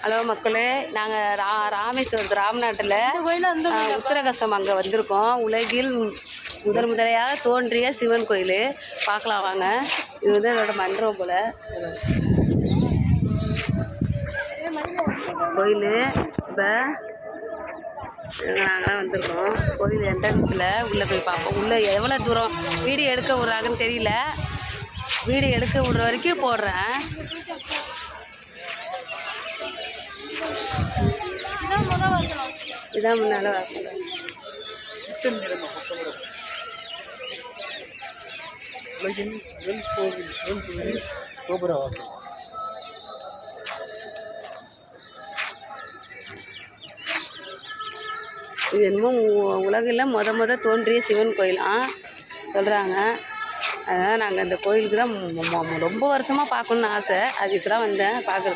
Hello மக்களே, நாங்கள் ராமேஸ்வரத்து ராமநாட்டில் உத்தரகசம் அங்கே வந்திருக்கோம். உலகில் முதலையாக தோன்றிய சிவன் கோயில் பார்க்கலாம் வாங்க. இது வந்து அதோட மண்டபம் போல் கோயில். இப்போ நாங்களாம் வந்திருக்கோம். கோயில் என்ட்ரன்ஸில் உள்ளே போய் பார்ப்போம். உள்ளே எவ்வளோ தூரம் வீடியோ எடுக்க விட்றாங்கன்னு தெரியல. வீடியோ எடுக்க விட்ற வரைக்கும் போடுறேன். இதான் முன்னால வாசல். இது என்னமோ உலகில் முத தோன்றிய சிவன் கோயிலாம் சொல்கிறாங்க. அதனால் நாங்கள் இந்த கோயிலுக்கு தான் ரொம்ப வருஷமாக பார்க்கணுன்னு ஆசை. அதுக்கு தான் வந்தேன் பார்க்குறது.